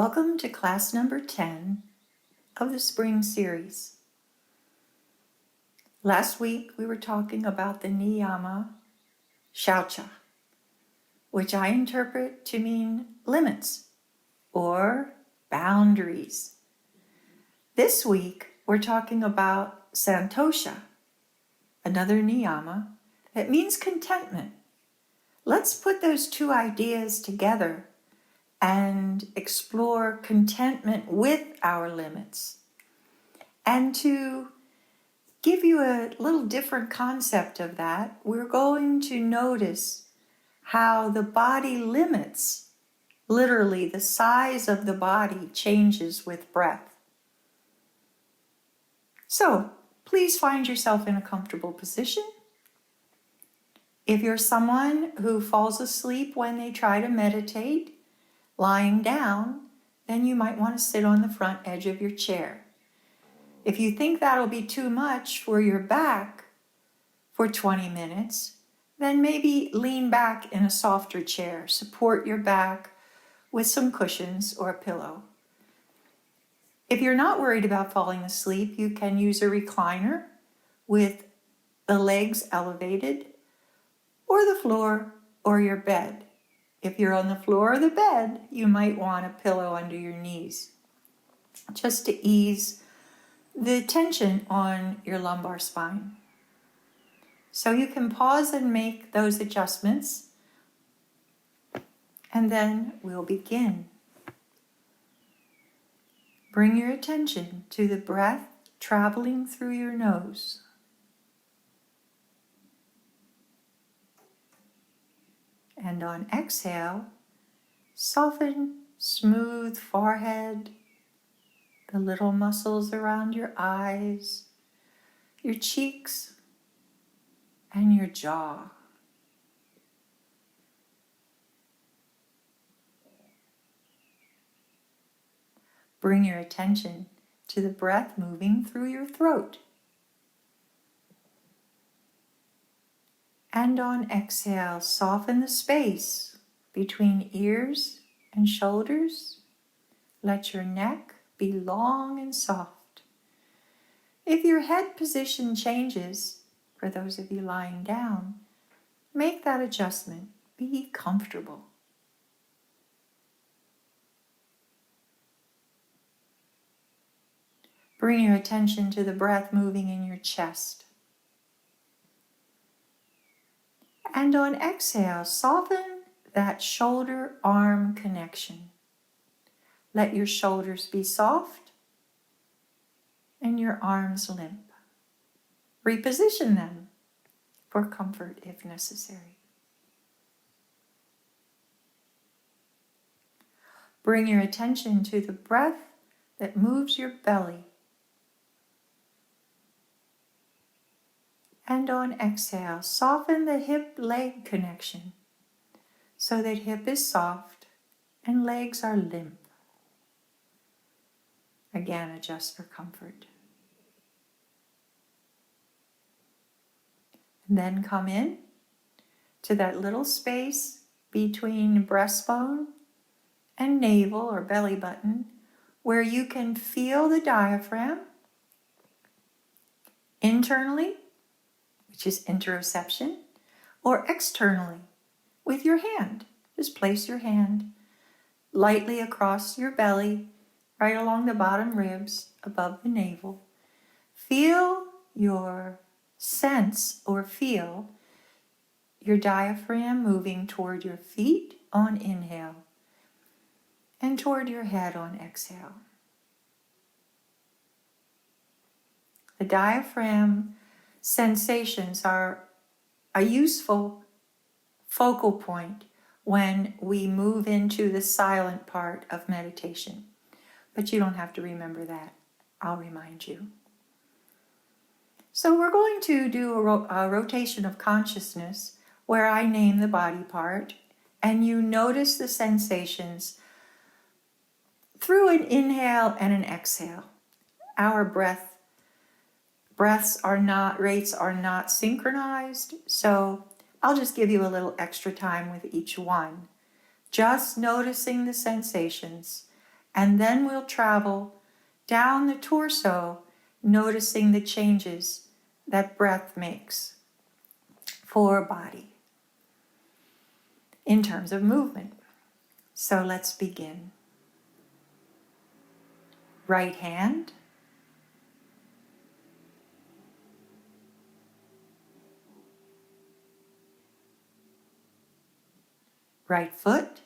Welcome to class number 10 of the spring series. Last week we were talking about the niyama shaucha, which I interpret to mean limits or boundaries. This week we're talking about santosha, another niyama that means contentment. Let's put those two ideas together and explore contentment with our limits. And to give you a little different concept of that, we're going to notice how the body limits, literally the size of the body, changes with breath. So please find yourself in a comfortable position. If you're someone who falls asleep when they try to meditate, lying down, then you might want to sit on the front edge of your chair. If you think that'll be too much for your back for 20 minutes, then maybe lean back in a softer chair. Support your back with some cushions or a pillow. If you're not worried about falling asleep, you can use a recliner with the legs elevated, or the floor or your bed. If you're on the floor or the bed, you might want a pillow under your knees, just to ease the tension on your lumbar spine. So you can pause and make those adjustments, and then we'll begin. Bring your attention to the breath traveling through your nose. And on exhale, soften, smooth forehead, the little muscles around your eyes, your cheeks, and your jaw. Bring your attention to the breath moving through your throat. And on exhale, soften the space between ears and shoulders. Let your neck be long and soft. If your head position changes, for those of you lying down, make that adjustment. Be comfortable. Bring your attention to the breath moving in your chest. And on exhale, soften that shoulder-arm connection. Let your shoulders be soft and your arms limp. Reposition them for comfort if necessary. Bring your attention to the breath that moves your belly. And on exhale, soften the hip-leg connection so that hip is soft and legs are limp. Again, adjust for comfort. And then come in to that little space between breastbone and navel or belly button where you can feel the diaphragm internally, which is interoception, or externally with your hand. Just place your hand lightly across your belly, right along the bottom ribs, above the navel. Feel your diaphragm moving toward your feet on inhale and toward your head on exhale. The diaphragm sensations are a useful focal point when we move into the silent part of meditation. But you don't have to remember that. I'll remind you. So we're going to do a rotation of consciousness where I name the body part and you notice the sensations through an inhale and an exhale. Our rates are not synchronized, so I'll just give you a little extra time with each one, just noticing the sensations And then we'll travel down the torso, noticing the changes that breath makes for our body in terms of movement. So let's begin. Right hand, right foot,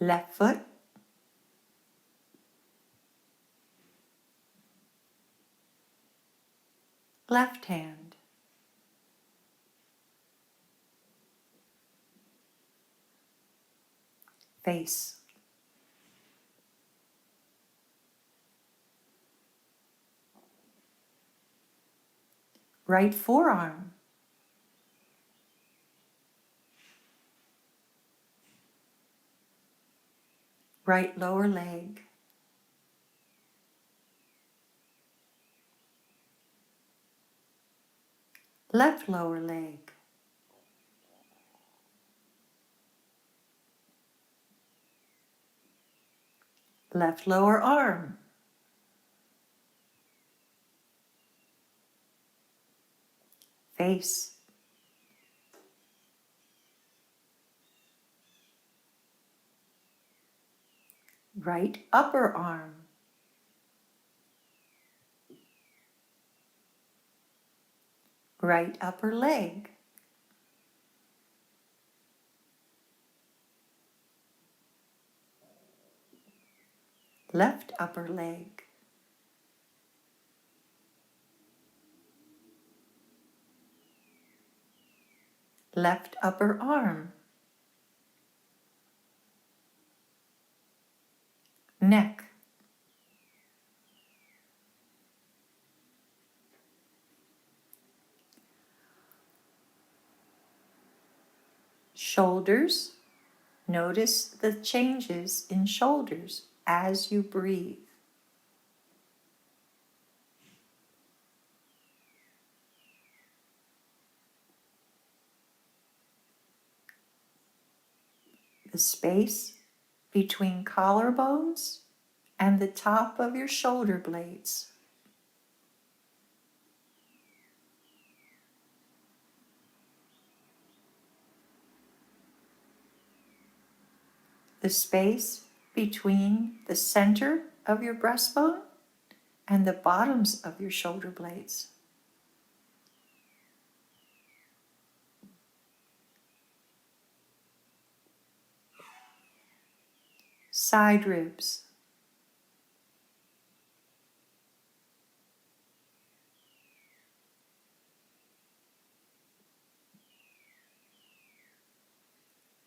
left foot, left hand, face, right forearm, right lower leg, left lower leg, left lower arm, face, right upper arm, right upper leg, left upper leg, left upper arm, neck, shoulders. Notice the changes in shoulders as you breathe. The space between collarbones and the top of your shoulder blades. The space between the center of your breastbone and the bottoms of your shoulder blades. Side ribs.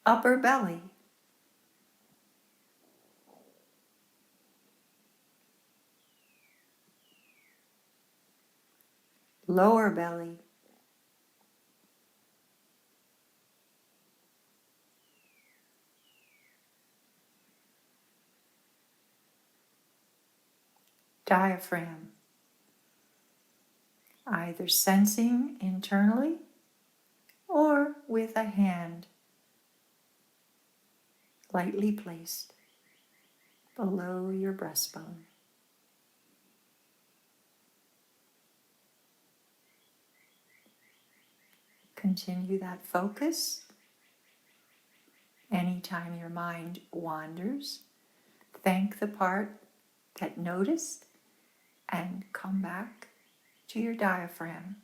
Upper belly. Lower belly. Diaphragm. Either sensing internally or with a hand lightly placed below your breastbone. Continue that focus. Anytime your mind wanders, thank the part that noticed and come back to your diaphragm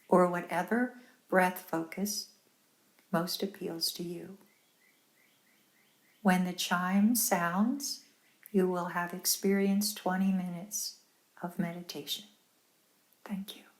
or whatever breath focus most appeals to you. When the chime sounds, you will have experienced 20 minutes of meditation. Thank you.